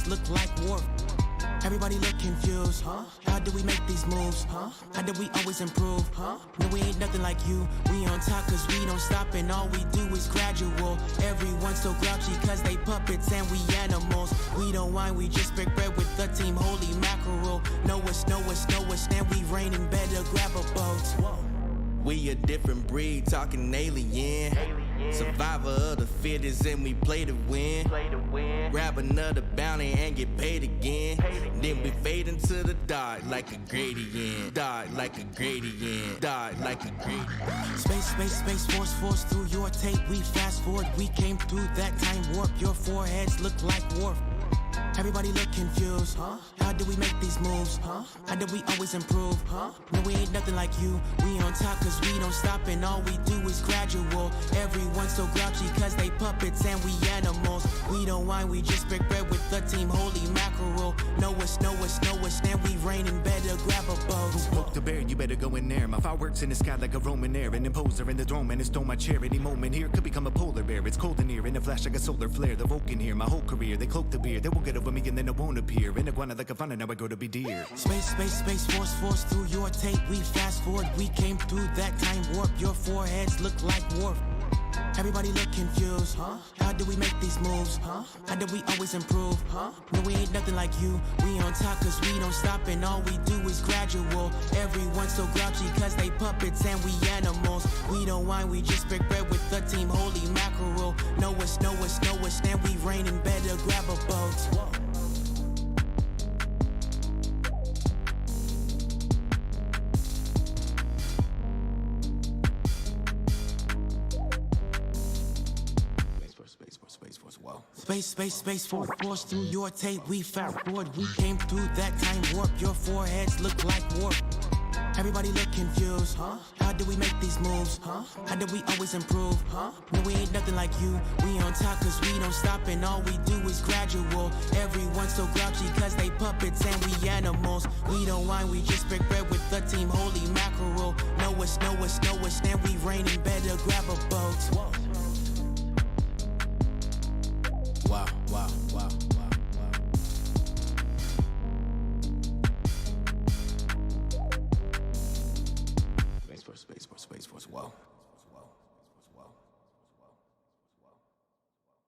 foreheads look like warp. Everybody look confused, huh? How do we make these moves, huh? How do we always improve, huh? No, we ain't nothing like you. We on top cause we don't stop and all we do is gradual. Everyone's so grouchy cause they puppets and we animals. We don't whine, we just break bread with the team, holy mackerel. Know us, and we raining, better grab a boat. We a different breed, talking alien. Survivor of the fittest and we play to win. Grab another bounty and get paid again. Then we fade into the dark like a gradient. Dark like a gradient. Dark like a gradient. Space, force through your tape. We fast forward, we came through that time warp. Your foreheads look like warp. Everybody look confused, huh? How do we make these moves, huh? How do we always improve, huh? No, we ain't nothing like you. We on top cause we don't stop and all we do is gradual. Everyone's so grouchy cause they puppets and we animals. We don't whine, we just break bread with the team, holy mackerel. Know us, and we raining, better grab a boat. Poke the bear, you better go in there. My fireworks in the sky like a Roman air. An imposer in the throne, and it stole my chair. Any moment here could become a polar bear. It's cold in here, in a flash like a solar flare. The Vulcan here, my whole career, they cloak the beer. They will get over me and then it won't appear. In iguana like a fauna, now I go to be deer. Space, force through your tape. We fast forward, we came through that time warp. Your foreheads look like warp. Everybody look confused, huh? How do we make these moves, huh? How do we always improve, huh? No, we ain't nothing like you. We on top cause we don't stop and all we do is gradual. Everyone's so grouchy cause they puppets and we animals. We don't whine, we just break bread with the team, holy mackerel. Know us, and we raining, better grab a boat. Space, force through your tape. We fast forward, we came through that time warp. Your foreheads look like warp. Everybody look confused, huh? How do we make these moves, huh? How do we always improve, huh? No, we ain't nothing like you. We on top cause we don't stop and all we do is gradual. Everyone's so grouchy cause they puppets and we animals. We don't whine, we just break bread with the team, holy mackerel. Know us, and we raining, better grab a boat. Wow. Space Force, wow.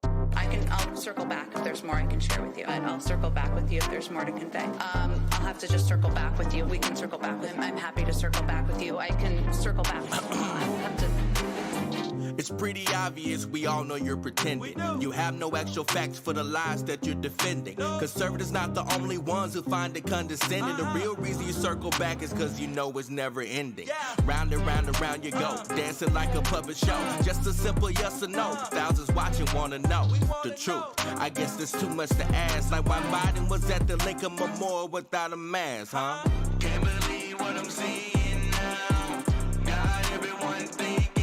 I'll circle back if there's more I can share with you. I'll circle back with you if there's more to convey. I'll have to just circle back with you. We can circle back with him. I'm happy to circle back with you. I can circle back. I will have to... It's pretty obvious, we all know you're pretending. You have no actual facts for the lies that you're defending. Conservatives not the only ones who find it condescending. The real reason you circle back is cause you know it's never ending. Round and round and round you go, dancing like a puppet show. Just a simple yes or no, thousands watching wanna know the truth. I guess there's too much to ask, like why Biden was at the Lincoln Memorial without a mask, huh? Can't believe what I'm seeing now. Got everyone thinking.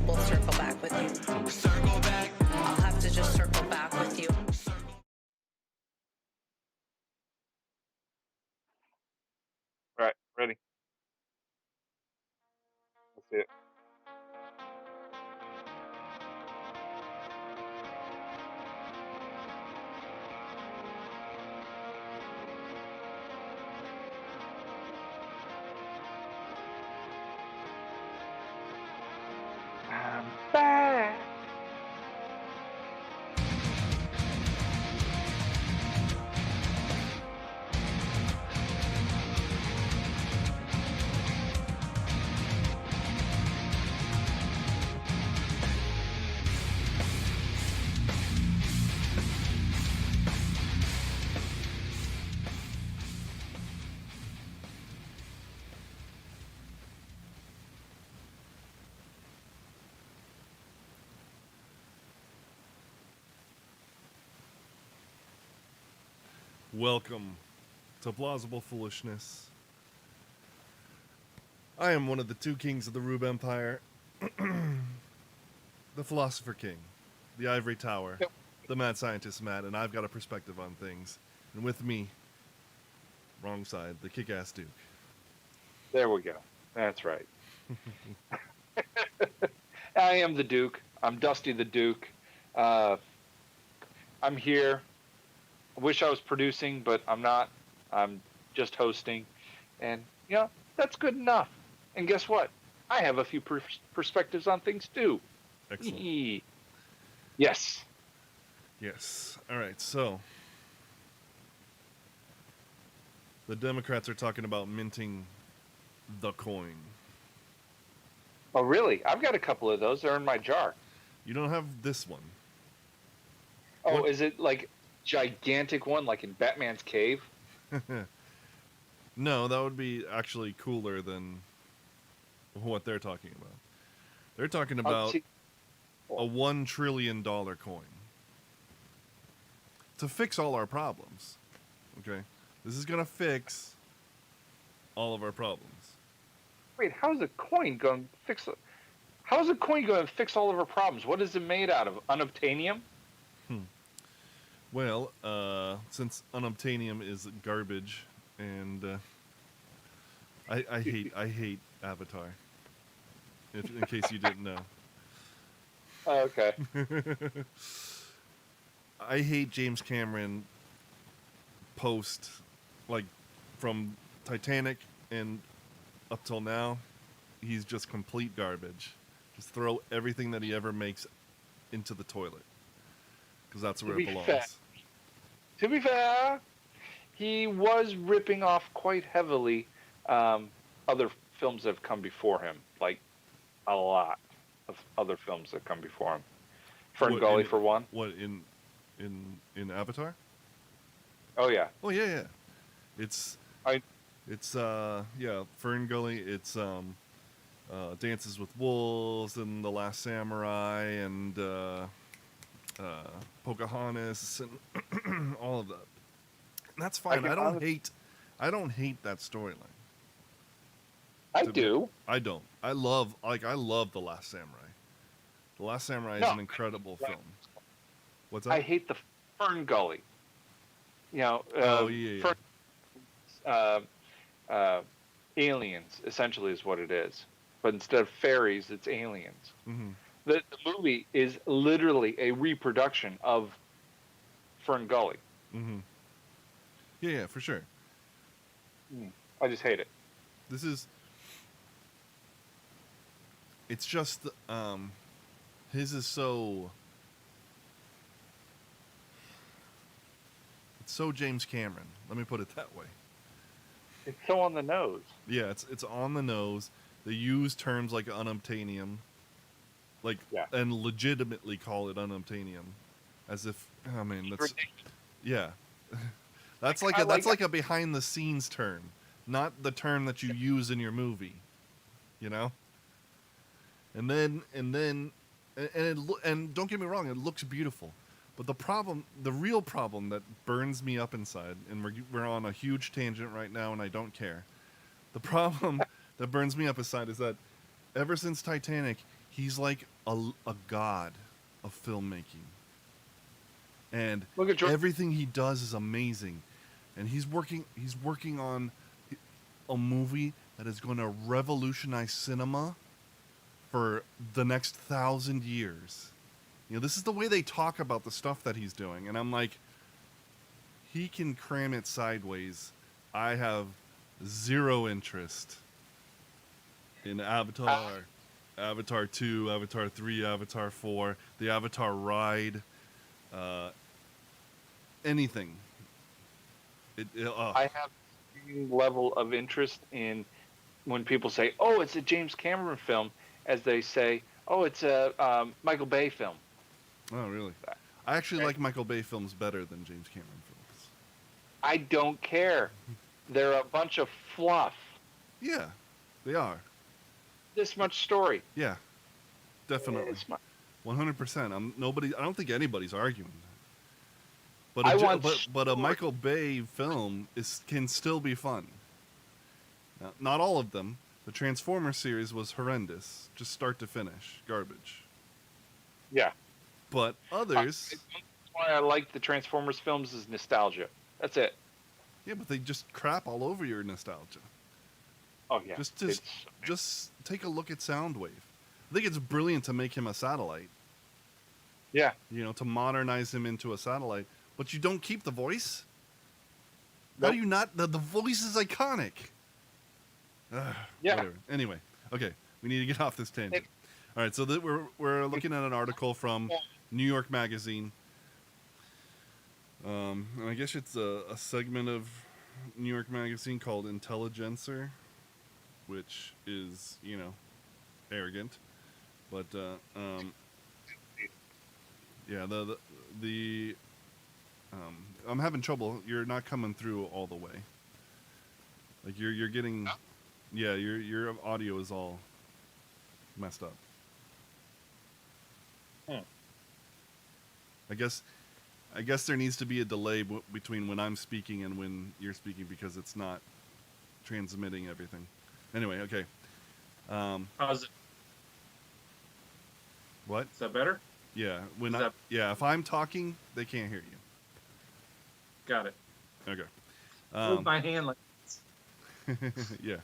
We'll circle back with you. Circle back. I'll have to just circle back with you. Right, ready. That's it. I'm back. Welcome to Plausible Foolishness. I am one of the two kings of the Rube Empire. The Philosopher King, the Ivory Tower, the Mad Scientist Matt, and I've got a perspective on things. And with me, wrong side, the Kick-Ass Duke. There we go. That's right. I am the Duke. I'm Dusty the Duke. I'm here. I wish I was producing, but I'm not. I'm just hosting. And, that's good enough. And guess what? I have a few perspectives on things, too. Excellent. Yes. Yes. All right. So the Democrats are talking about minting the coin. Oh, really? I've got a couple of those. They're in my jar. You don't have this one. Oh, What? is it like gigantic one, like in Batman's cave? No, that would be actually cooler than what they're talking about. They're talking about see- a $1 trillion coin to fix all our problems. Okay? This is going to fix all of our problems. Wait, how's a coin going to fix it? How's a coin going to fix all of our problems? What is it made out of? Unobtainium? Well, since unobtainium is garbage, and I hate Avatar. In case you didn't know, Oh, okay. I hate James Cameron post, like, from Titanic and up till now. He's just complete garbage. Just throw everything that he ever makes into the toilet, because that's where it belongs. To be fair, he was ripping off quite heavily other films that have come before him, like a lot of other films that come before him. Ferngully, for one. What in Avatar? Oh yeah. Oh yeah. It's Ferngully. It's Dances with Wolves and The Last Samurai and Pocahontas and all of that. And that's fine. I don't hate that storyline. I do. I don't. I love The Last Samurai. The Last Samurai is an incredible film. What's that? I hate the Ferngully. Aliens essentially is what it is, but instead of fairies, it's aliens. Mm-hmm. The movie is literally a reproduction of Ferngully. Mm-hmm. Yeah, for sure. I just hate it. It's just, his is so, it's so James Cameron. Let me put it that way. It's so on the nose. Yeah, it's on the nose. They use terms like unobtainium, and legitimately call it unobtainium, as if, oh man, that's yeah, that's like a behind the scenes term, not the term that you use in your movie, you know. And don't get me wrong, it looks beautiful, but the real problem that burns me up inside, and we're on a huge tangent right now, and I don't care. The problem that burns me up inside is that ever since Titanic, he's like a god of filmmaking, and everything he does is amazing, and he's working on a movie that is going to revolutionize cinema for the next 1,000 years. This is the way they talk about the stuff that he's doing, and I'm like, he can cram it sideways. I have zero interest in Avatar, Avatar 2, Avatar 3, Avatar 4, the Avatar ride, anything. I have the level of interest in when people say, "Oh, it's a James Cameron film," as they say, "Oh, it's a Michael Bay film." Oh, really? I actually like Michael Bay films better than James Cameron films. I don't care. They're a bunch of fluff. Yeah, they are. This much story. Yeah, definitely. 100%. I don't think anybody's arguing that. But a Michael Bay film can still be fun. Now, not all of them. The Transformers series was horrendous, just start to finish, garbage. Yeah. But others. That's why I like the Transformers films is nostalgia. That's it. Yeah, but they just crap all over your nostalgia. Oh yeah. Just take a look at Soundwave. I think it's brilliant to make him a satellite. Yeah. You know, to modernize him into a satellite, but you don't keep the voice. How Nope. do you not? The voice is iconic. Ugh, Yeah. Whatever. Anyway, okay, we need to get off this tangent. All right, so we're looking at an article from New York Magazine. And I guess it's a segment of New York Magazine called Intelligencer, which is, you know, arrogant, but yeah, the I'm having trouble. You're not coming through all the way. Like you're getting, yeah, your audio is all messed up. I guess there needs to be a delay between when I'm speaking and when you're speaking because it's not transmitting everything. Anyway, okay. How's it? What? Is that better? Yeah, Is if I'm talking, they can't hear you. Got it. Okay. Hold my hand like this. Yeah.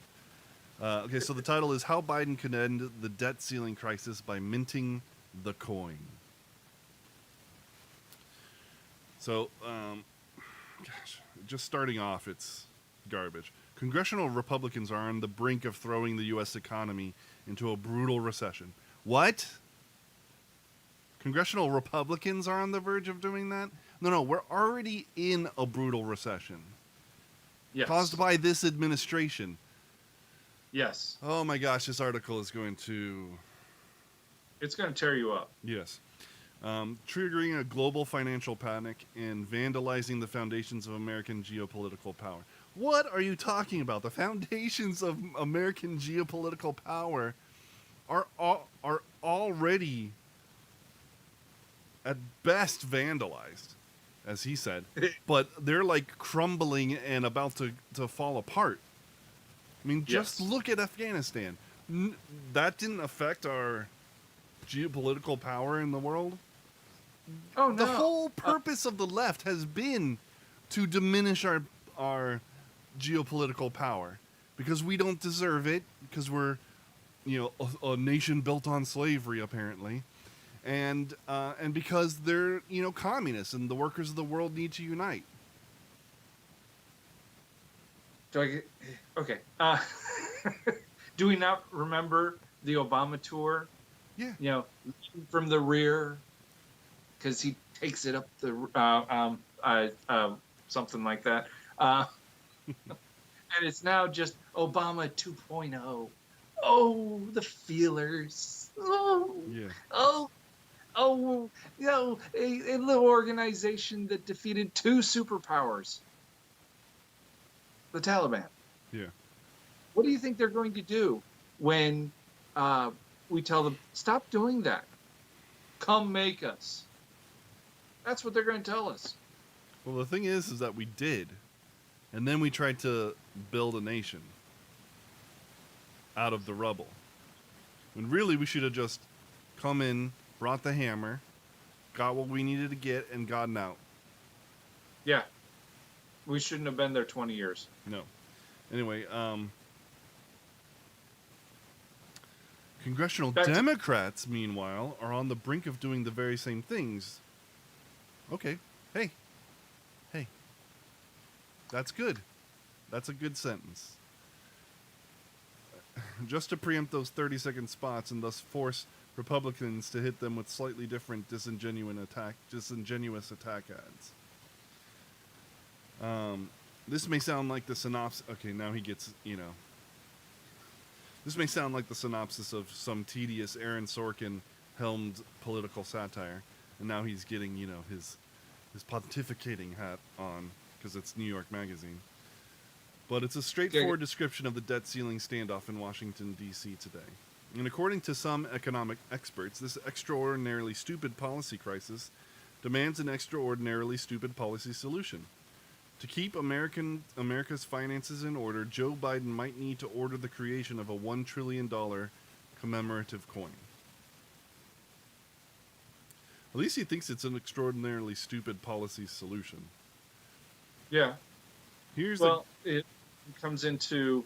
Okay, so the title is How Biden Could End the Debt Ceiling Crisis by Minting the Coin. So, gosh, just starting off, it's garbage. Congressional Republicans are on the brink of throwing the U.S. economy into a brutal recession. What? Congressional Republicans are on the verge of doing that? No, we're already in a brutal recession. Yes. Caused by this administration. Yes. Oh my gosh, this article is going to... It's going to tear you up. Yes. Triggering a global financial panic and vandalizing the foundations of American geopolitical power. What are you talking about? The foundations of American geopolitical power are already, at best, vandalized, as he said. But they're like crumbling and about to fall apart. I mean, just Yes. look at Afghanistan. That didn't affect our geopolitical power in the world. Oh, no. The whole purpose of the left has been to diminish our geopolitical power because we don't deserve it, because we're, you know, a nation built on slavery apparently, and because they're, you know, communists and the workers of the world need to unite. Okay. Do we not remember the Obama tour? Yeah. You know, from the rear, because he takes it up the something like that, and it's now just Obama 2.0. Oh, the feelers. Oh, Yeah. oh, you know, a little organization that defeated two superpowers, the Taliban. Yeah. What do you think they're going to do when we tell them, stop doing that? Come make us. That's what they're going to tell us. Well, the thing is that we did, and then we tried to build a nation out of the rubble. When really we should have just come in, brought the hammer, got what we needed to get, and gotten out. Yeah. We shouldn't have been there 20 years. No. Anyway, Congressional Democrats, meanwhile, are on the brink of doing the very same things. Okay. Hey. That's good. That's a good sentence. Just to preempt those 30-second spots and thus force Republicans to hit them with slightly different disingenuous attack ads. This may sound like the synopsis. Okay, now he gets, you know. This may sound like the synopsis of some tedious Aaron Sorkin helmed political satire, and now he's getting, you know, his pontificating hat on because it's New York Magazine. But it's a straightforward description of the debt ceiling standoff in Washington, D.C. today. And according to some economic experts, this extraordinarily stupid policy crisis demands an extraordinarily stupid policy solution. To keep America's finances in order, Joe Biden might need to order the creation of a $1 trillion commemorative coin. At least he thinks it's an extraordinarily stupid policy solution. Yeah. Here's it comes into,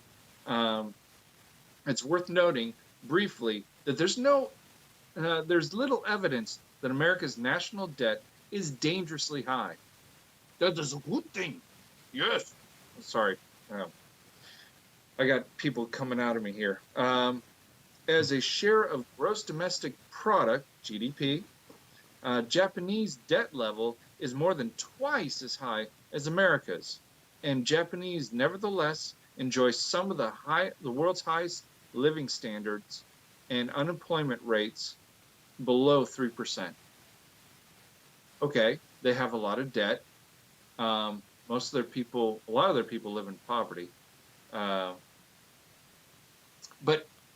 it's worth noting briefly that there's little evidence that America's national debt is dangerously high. That is a good thing. Yes. Sorry. I got people coming out of me here. As a share of gross domestic product, GDP, Japanese debt level is more than twice as high as America's, and Japanese nevertheless enjoy some of the world's highest living standards and unemployment rates below 3%. Okay, they have a lot of debt. A lot of their people live in poverty. But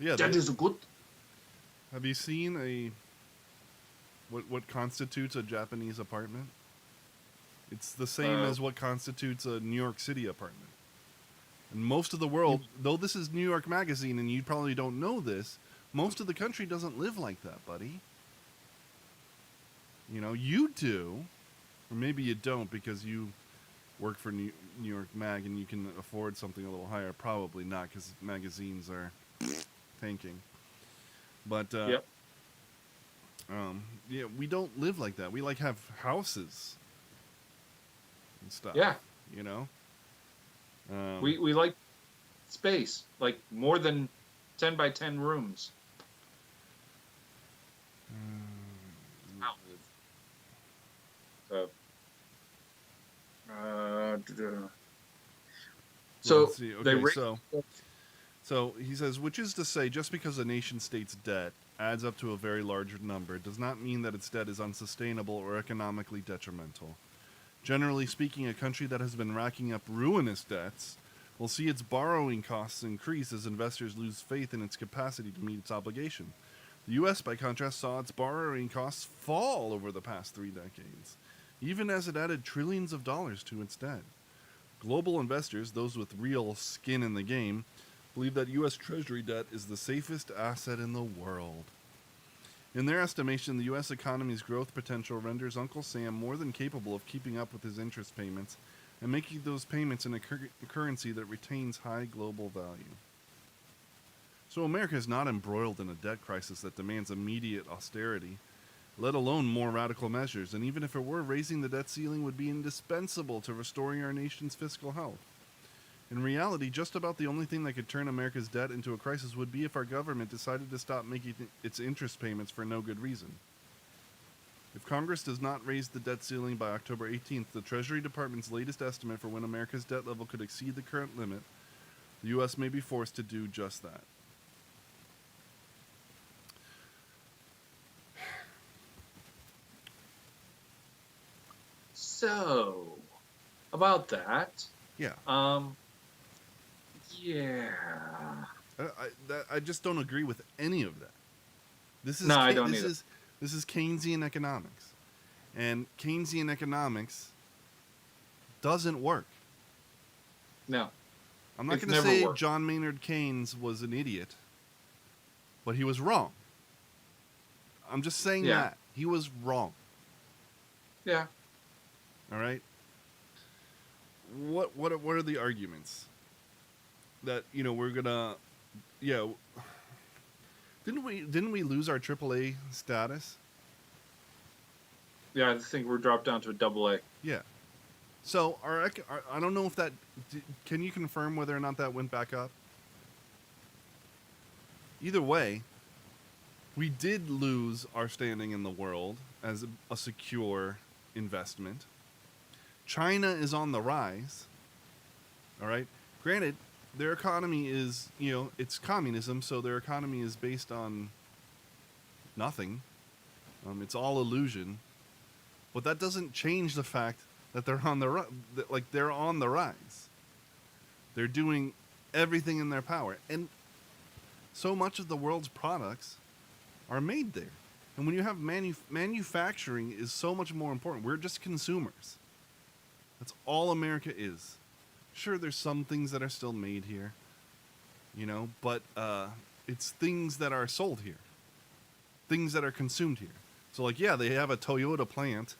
Yeah, that is a good. Have you seen what constitutes a Japanese apartment? It's the same as what constitutes a New York City apartment. And most of the world, though this is New York Magazine and you probably don't know this, most of the country doesn't live like that, buddy. You know, you do, or maybe you don't because you work for New York Mag and you can afford something a little higher. Probably not, because magazines are tanking. But Yep. yeah, we don't live like that. We like have houses and stuff. Yeah. You know. We like space, like more than 10 by 10 rooms. So Let's see. they Okay, so he says, which is to say, just because a nation state's debt adds up to a very large number does not mean that its debt is unsustainable or economically detrimental. Generally speaking, a country that has been racking up ruinous debts will see its borrowing costs increase as investors lose faith in its capacity to meet its obligation. The U.S., by contrast, saw its borrowing costs fall over the past 3 decades, even as it added trillions of dollars to its debt. Global investors, those with real skin in the game, believe that U.S. Treasury debt is the safest asset in the world. In their estimation, the U.S. economy's growth potential renders Uncle Sam more than capable of keeping up with his interest payments and making those payments in a currency that retains high global value. So America is not embroiled in a debt crisis that demands immediate austerity, let alone more radical measures, and even if it were, raising the debt ceiling would be indispensable to restoring our nation's fiscal health. In reality, just about the only thing that could turn America's debt into a crisis would be if our government decided to stop making its interest payments for no good reason. If Congress does not raise the debt ceiling by October 18th, the Treasury Department's latest estimate for when America's debt level could exceed the current limit, the U.S. may be forced to do just that. So, about that. Yeah. Yeah. I just don't agree with any of that. This is I don't either. This is Keynesian economics, and Keynesian economics doesn't work. No. I'm not It's going to never say worked. John Maynard Keynes was an idiot, but he was wrong. I'm just saying Yeah. that he was wrong. Yeah. All right. What are the arguments that we're gonna? Yeah. Didn't we lose our AAA status? Yeah, I think we're dropped down to a AA. Yeah. So I don't know if that. Can you confirm whether or not that went back up? Either way, we did lose our standing in the world as a secure investment. China is on the rise. All right. Granted, their economy is, it's communism, so their economy is based on nothing. It's all illusion. But that doesn't change the fact that they're on they're on the rise. They're doing everything in their power, and so much of the world's products are made there. And when you have manufacturing is so much more important. We're just consumers. That's all America is. Sure, there's some things that are still made here, but it's things that are sold here, things that are consumed here. So, they have a Toyota plant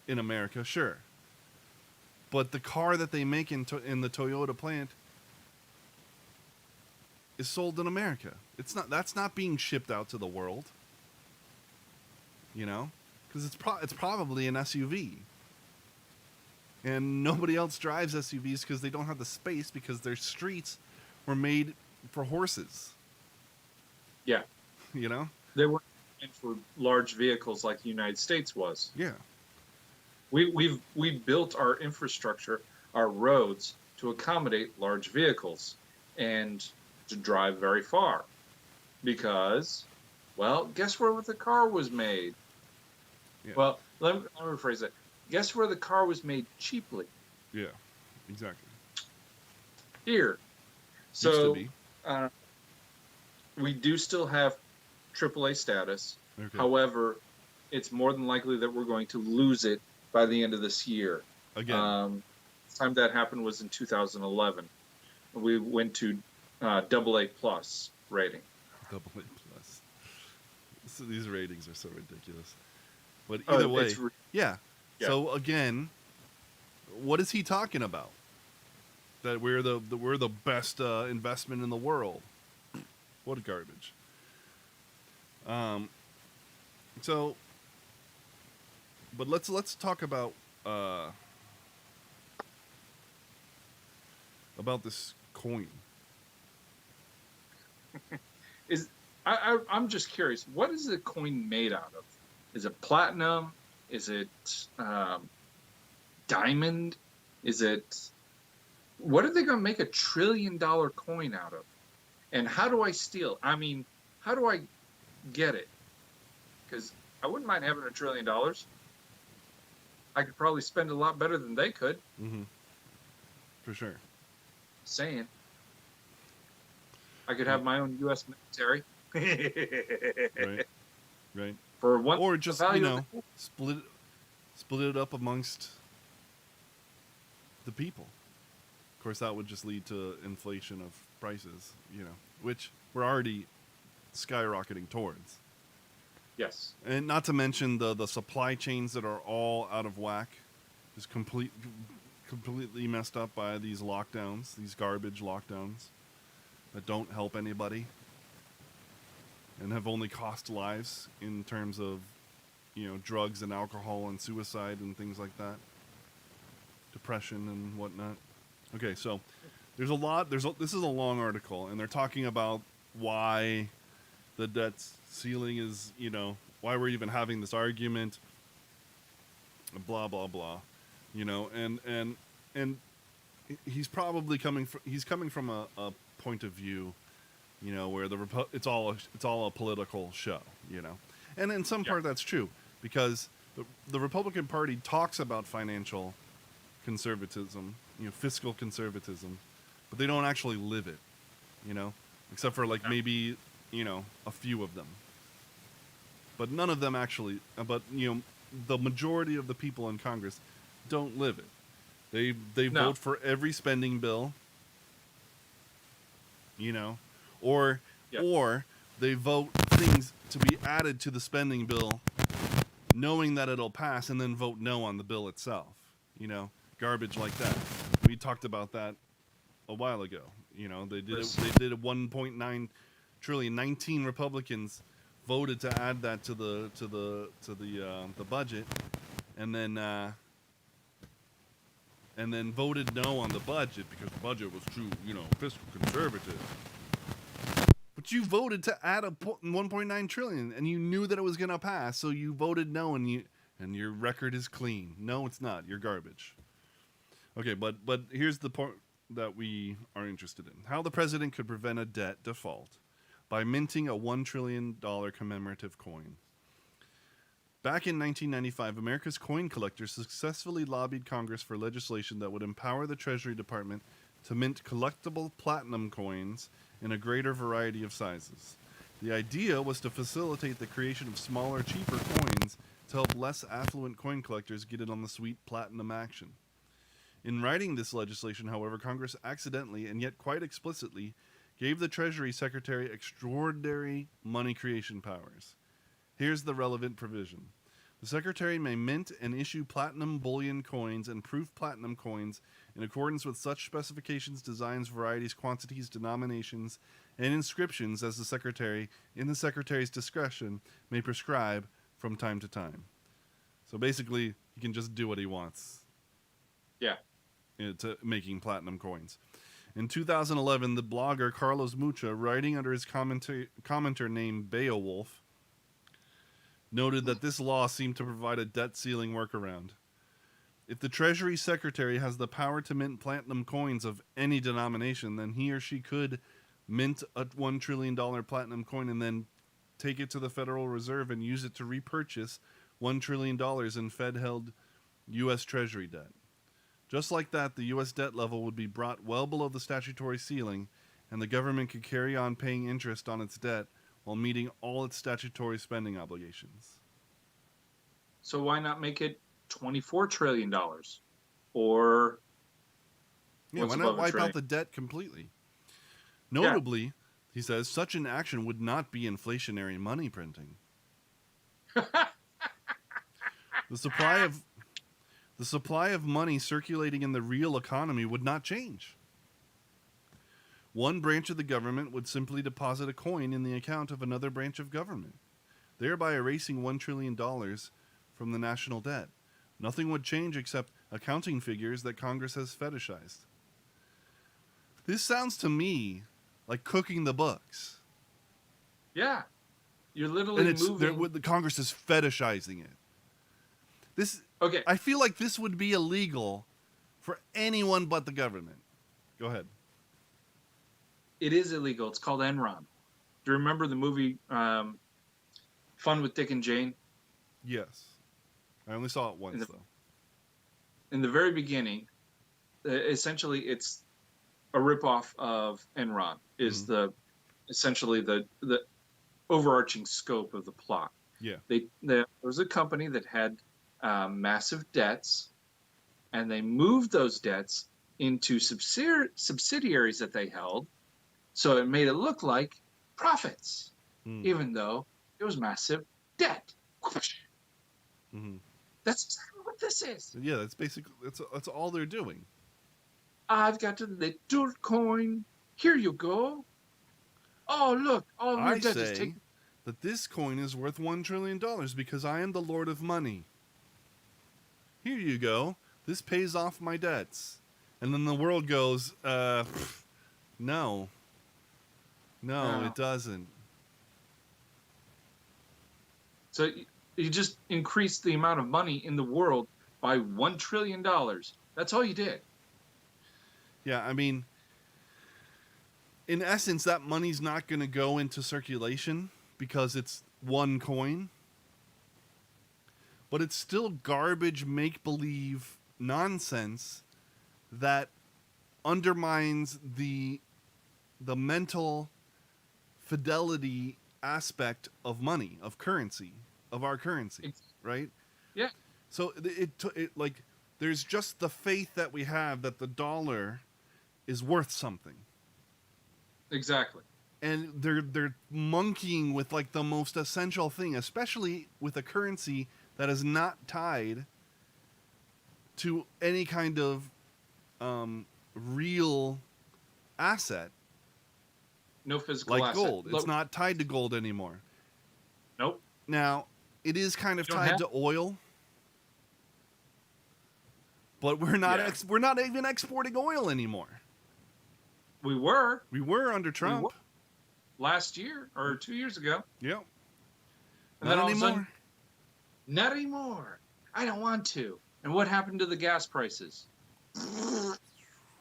in America, sure. But the car that they make in the Toyota plant is sold in America. That's not being shipped out to the world. You know, because it's probably an SUV. And nobody else drives SUVs because they don't have the space because their streets were made for horses. Yeah. You know? They weren't meant for large vehicles like the United States was. Yeah. We built our infrastructure, our roads, to accommodate large vehicles and to drive very far. Because, well, guess where the car was made? Yeah. Well, let me rephrase that. Guess where the car was made cheaply? Yeah, exactly. Here. Used to So be. We do still have AAA status. Okay. However, it's more than likely that we're going to lose it by the end of this year. Again. The time that happened was in 2011. We went to AA plus rating. AA plus. So these ratings are so ridiculous. But either way, yeah. So again, what is he talking about? That we're the best investment in the world. What garbage. So, but let's talk about this coin. I'm just curious. What is the coin made out of? Is it platinum? Is it diamond? Is it? What are they going to make $1 trillion coin out of? And how do I steal? I mean, how do I get it? Because I wouldn't mind having $1 trillion. I could probably spend a lot better than they could. Mm-hmm. For sure. Saying. I could have my own U.S. military. Right. Right. For one, or just split it up amongst the people. Of course, that would just lead to inflation of prices, which we're already skyrocketing towards. Yes. And not to mention the supply chains that are all out of whack, just completely messed up by these lockdowns, these garbage lockdowns that don't help anybody and have only cost lives in terms of, drugs and alcohol and suicide and things like that, depression and whatnot. Okay, so there's a lot. This is a long article, and they're talking about why the debt ceiling is, why we're even having this argument. Blah blah blah, and he's probably coming from a point of view, where it's all a political show, and in some part that's true because the Republican Party talks about financial conservatism, fiscal conservatism, but they don't actually live it, except for maybe, a few of them. But none of them actually, the majority of the people in Congress don't live it. They vote for every spending bill, or they vote things to be added to the spending bill knowing that it'll pass and then vote no on the bill itself, garbage like that. We talked about that a while ago. They did a 1.9 trillion. 19 Republicans voted to add that to the budget, and then voted no on the budget because the budget was too fiscal conservative. But you voted to add a 1.9 trillion, and you knew that it was going to pass, so you voted no, and your record is clean. No, it's not. You're garbage. Okay, but here's the part that we are interested in. How the president could prevent a debt default by minting a $1 trillion commemorative coin. Back in 1995, America's coin collectors successfully lobbied Congress for legislation that would empower the Treasury Department to mint collectible platinum coins in a greater variety of sizes. The idea was to facilitate the creation of smaller, cheaper coins to help less affluent coin collectors get in on the sweet platinum action. In writing this legislation, however, Congress accidentally, and yet quite explicitly, gave the Treasury Secretary extraordinary money creation powers. Here's the relevant provision. The Secretary may mint and issue platinum bullion coins and proof platinum coins in accordance with such specifications, designs, varieties, quantities, denominations, and inscriptions as the secretary, in the secretary's discretion, may prescribe from time to time. So basically, he can just do what he wants. Yeah. To making platinum coins. In 2011, the blogger Carlos Mucha, writing under his commenter named Beowulf, noted that this law seemed to provide a debt ceiling workaround. If the Treasury Secretary has the power to mint platinum coins of any denomination, then he or she could mint a $1 trillion platinum coin and then take it to the Federal Reserve and use it to repurchase $1 trillion in Fed-held U.S. Treasury debt. Just like that, the U.S. debt level would be brought well below the statutory ceiling, and the government could carry on paying interest on its debt while meeting all its statutory spending obligations. So why not make it $24 trillion? Or yeah, why not wipe out the debt completely? Notably, he says, such an action would not be inflationary money printing. The supply of money circulating in the real economy would not change. One branch of the government would simply deposit a coin in the account of another branch of government, thereby erasing $1 trillion from the national debt. Nothing would change except accounting figures that Congress has fetishized. This sounds to me like cooking the books. Yeah. You're literally moving. The Congress is fetishizing it. Okay. I feel like this would be illegal for anyone but the government. Go ahead. It is illegal. It's called Enron. Do you remember the movie Fun with Dick and Jane? Yes. I only saw it once, though. In the very beginning, essentially it's a ripoff of Enron, is essentially the overarching scope of the plot. Yeah. There was a company that had massive debts, and they moved those debts into subsidiaries that they held, so it made it look like profits, even though it was massive debt. Mm-hmm. That's exactly what this is. Yeah, that's basically that's all they're doing. I've got a little coin. Here you go. Oh, look, all your debt is taken. That this coin is worth $1 trillion because I am the Lord of Money. Here you go. This pays off my debts. And then the world goes, no, it doesn't. So you just increased the amount of money in the world by $1 trillion. That's all you did. Yeah, I mean, in essence, that money's not going to go into circulation because it's one coin. But it's still garbage, make-believe nonsense that undermines the mental fidelity aspect of money, of currency, of our currency, right? Yeah. So it like there's just the faith that we have that the dollar is worth something. Exactly. And they're monkeying with like the most essential thing, especially with a currency that is not tied to any kind of real asset. No physical like asset. Gold. It's not tied to gold anymore. Nope. Now, it is kind of tied to oil. But we're not we're not even exporting oil anymore. We were. We were under Trump. Last year or 2 years ago. Yep. And not then anymore. Sudden, not anymore. I don't want to. And what happened to the gas prices?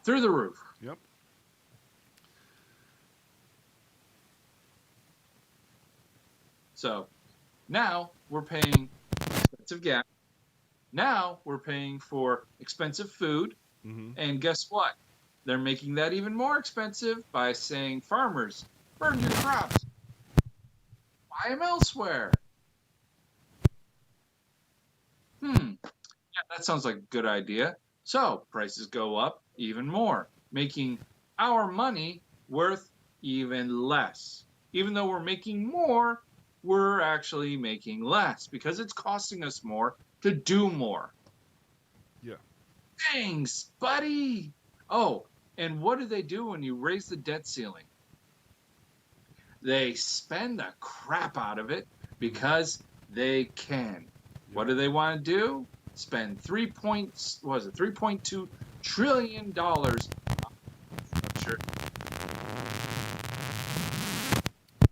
Through the roof. Yep. So now we're paying expensive gas. Now we're paying for expensive food. Mm-hmm. And guess what? They're making that even more expensive by saying, farmers, burn your crops. Buy them elsewhere. Yeah, that sounds like a good idea. So prices go up even more, making our money worth even less. Even though we're making more, we're actually making less because it's costing us more to do more. Yeah. Thanks, buddy. Oh, and what do they do when you raise the debt ceiling? They spend the crap out of it because they can. What do they want to do? Spend $3.2 trillion dollars. Sure.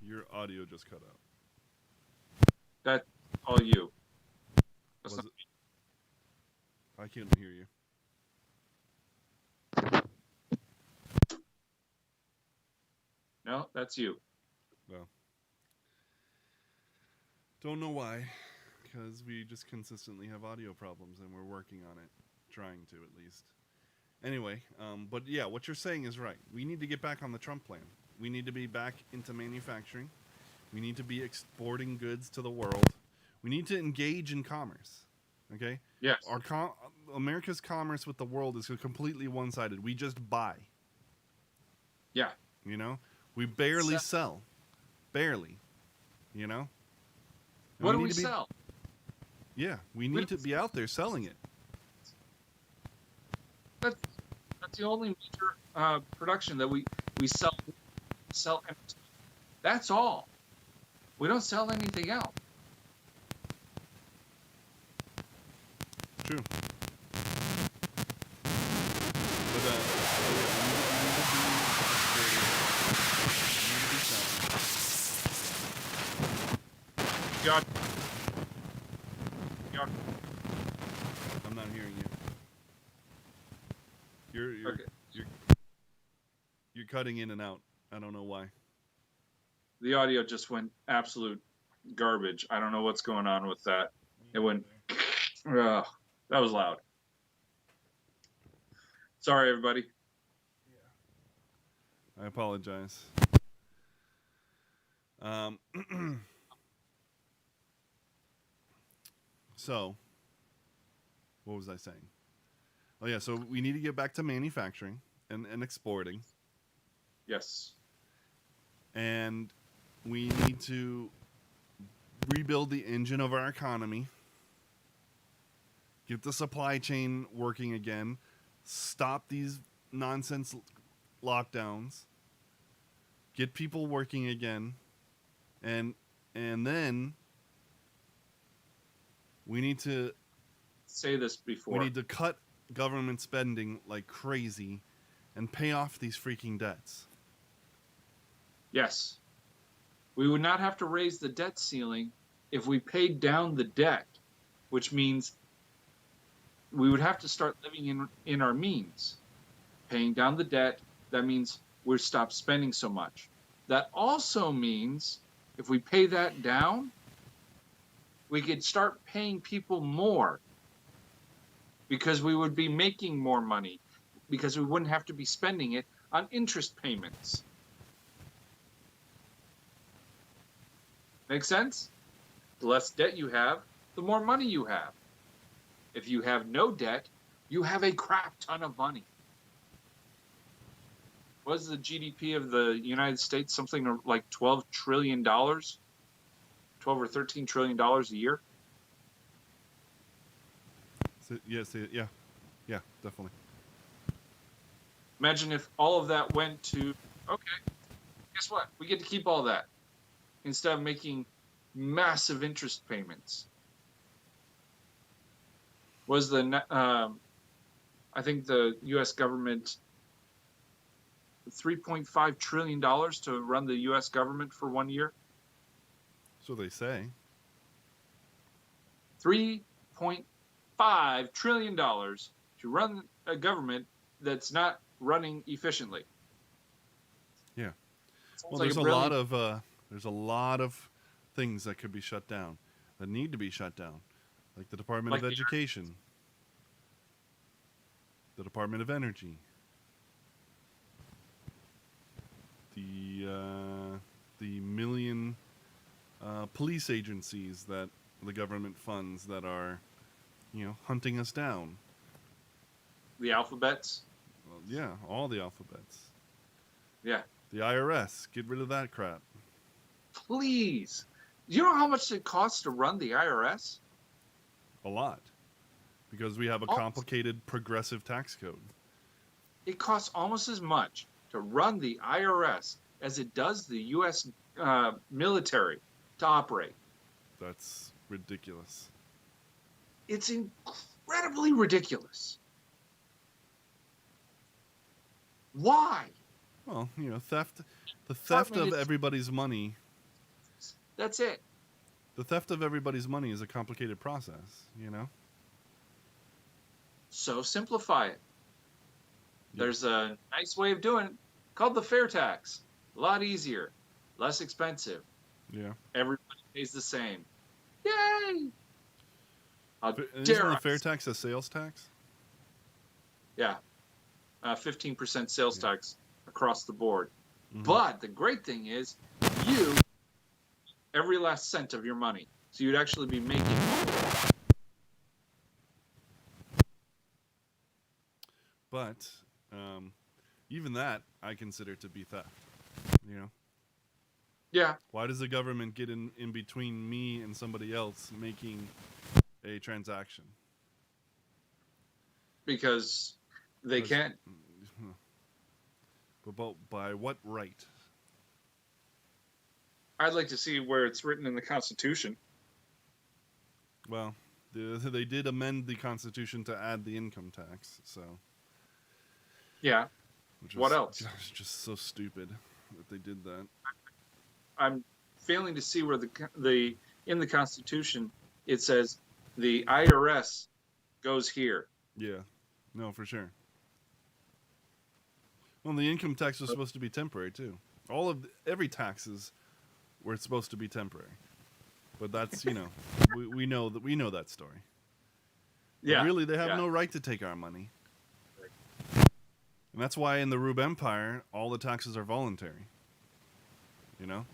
Your audio just cut out. That's all you. That's Was not it? I can't hear you. No, that's you. Well, don't know why, because we just consistently have audio problems and we're working on it, trying to at least. Anyway, but yeah, what you're saying is right. We need to get back on the Trump plan. We need to be back into manufacturing. We need to be exporting goods to the world. We need to engage in commerce. Okay? Yes. America's commerce with the world is completely one-sided. We just buy. Yeah. You know? We barely sell. Barely. You know? And What do we need to sell? Yeah, we need to be out there selling it. That's the only major production that we sell. That's all. We don't sell anything else. True. But God. I'm not hearing you. You're Okay. you're cutting in and out. I don't know why. The audio just went absolute garbage. I don't know what's going on with that. It went. That was loud. Sorry, everybody. I apologize. So, what was I saying? Oh yeah, so we need to get back to manufacturing and exporting. Yes. And we need to rebuild the engine of our economy. Get the supply chain working again. Stop these nonsense lockdowns. Get people working again. And then we need to say this before. We need to cut government spending like crazy and pay off these freaking debts. Yes. We would not have to raise the debt ceiling if we paid down the debt, which means we would have to start living in our means. Paying down the debt, that means we'll stop spending so much. That also means if we pay that down, we could start paying people more because we would be making more money because we wouldn't have to be spending it on interest payments. Make sense? The less debt you have, the more money you have. If you have no debt, you have a crap ton of money. What is the GDP of the United States? Something like $12 trillion? 12 or $13 trillion a year? Yeah, definitely. Imagine if all of that went to, okay, guess what? We get to keep all that instead of making massive interest payments. Was I think the U.S. government $3.5 trillion to run the U.S. government for 1 year? So they say. $3.5 trillion to run a government that's not running efficiently. Yeah. Sounds Well, like there's a lot of things that could be shut down, that need to be shut down, like the Department of Education, the Department of Energy, the million police agencies that the government funds that are, hunting us down. The alphabets. Well, yeah, all the alphabets. Yeah. The IRS, get rid of that crap. Please. Do you know how much it costs to run the IRS? A lot. Because we have a complicated progressive tax code. It costs almost as much to run the IRS as it does the U.S. military to operate. That's ridiculous. It's incredibly ridiculous. Why? Well, you know, theft. The theft of everybody's money. That's it. The theft of everybody's money is a complicated process. You know. So simplify it. There's a nice way of doing it called the fair tax. A lot easier, less expensive. Yeah. Everybody pays the same. Yay! How Isn't dare the us. fair tax a sales tax? Yeah. 15% sales tax across the board. Mhm. But the great thing is, you every last cent of your money. So you'd actually be making more. But even that I consider to be theft. You know. Yeah. Why does the government get in between me and somebody else making a transaction? Because they can't. But by what right? I'd like to see where it's written in the Constitution. Well, they did amend the Constitution to add the income tax, so. Yeah. Which What else? It's just so stupid that they did that. I'm failing to see where the in the Constitution it says the IRS goes here. Yeah, no, for sure. Well, the income tax was supposed to be temporary too. Every taxes were supposed to be temporary, but that's we know that story. But Yeah. really, they have no right to take our money, and that's why in the Rube Empire, all the taxes are voluntary. You know.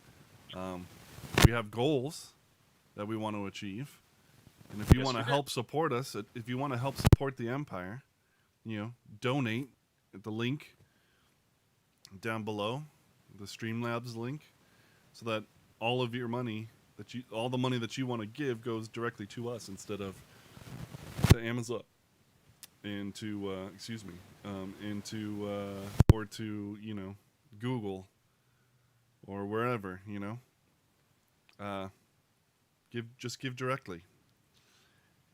We have goals that we want to achieve, and if you want to help support us, if you want to help support the empire, donate at the link down below, the Streamlabs link, so that all of your money all the money that you want to give goes directly to us instead of to Amazon and to or to Google or wherever, give directly.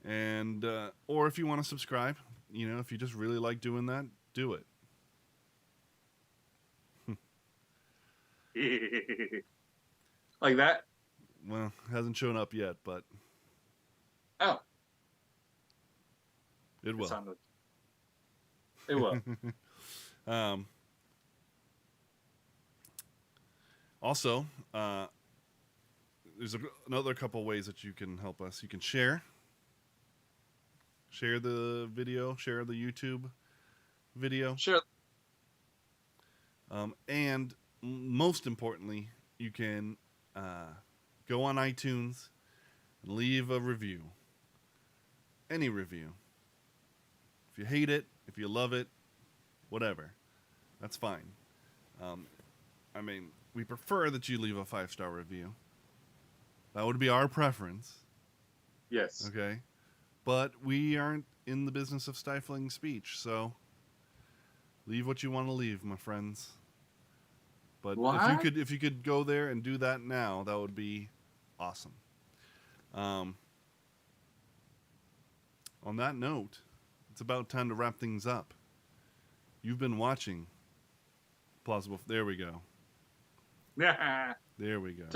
And or if you want to subscribe, if you just really like doing that, do it. Like that? Well, hasn't shown up yet, but Oh. it will. It will. Also, there's another couple ways that you can help us. You can share the video, share the YouTube video. Sure. And most importantly, you can go on iTunes and leave a review. Any review. If you hate it, if you love it, whatever. That's fine. We prefer that you leave a 5-star review. That would be our preference. Yes. Okay? But we aren't in the business of stifling speech, so leave what you want to leave, my friends. But if you could go there and do that now, that would be awesome. On that note, it's about time to wrap things up. You've been watching Plausible. There we go. There we go.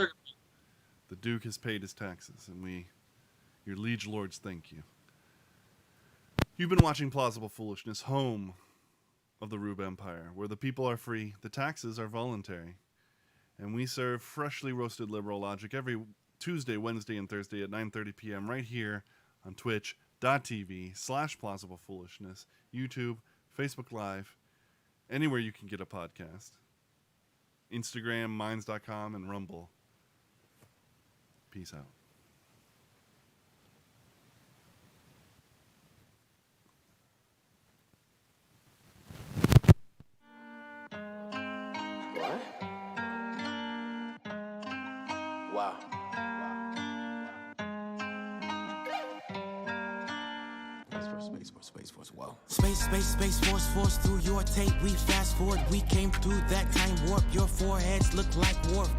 The Duke has paid his taxes, and your liege lords, thank you. You've been watching Plausible Foolishness, home of the Rube Empire, where the people are free, the taxes are voluntary, and we serve freshly roasted liberal logic every Tuesday, Wednesday, and Thursday at 9:30 p.m. right here on twitch.tv/plausiblepoolishness, YouTube, Facebook Live, anywhere you can get a podcast. Instagram, minds.com, and Rumble. Peace out. What? Wow. Space Force, wow. Space Force through your tape. We fast forward. We came through that time warp. Your foreheads look like warp.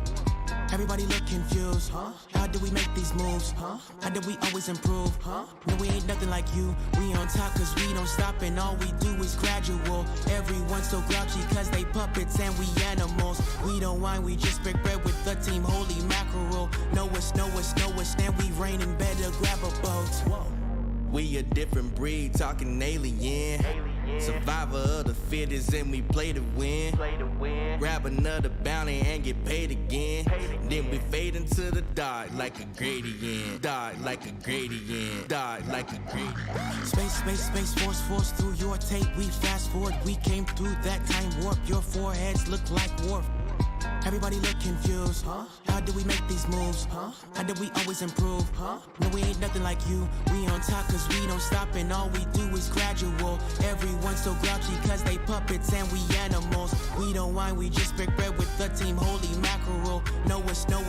Everybody look confused. How do we make these moves? How do we always improve? No, we ain't nothing like you. We on top cause we don't stop and all we do is gradual. Everyone's so grouchy cause they puppets and we animals. We don't whine, we just break bread with the team holy mackerel. Know us, and we raining, better grab a boat. We a different breed, talking alien. Survivor of the fittest and we play to win. Grab another bounty and get paid again. Then we fade into the dark like a gradient. Dark like a gradient. Dark like a gradient. Space, force through your tape. We fast forward, we came through that time warp. Your foreheads look like warp. Everybody look confused. How do we make these moves? How do we always improve? No, we ain't nothing like you. We on top cause we don't stop and all we do is gradual. Everyone's so grouchy cause they puppets and we animals. We don't whine, we just break bread with the team holy mackerel. Know us,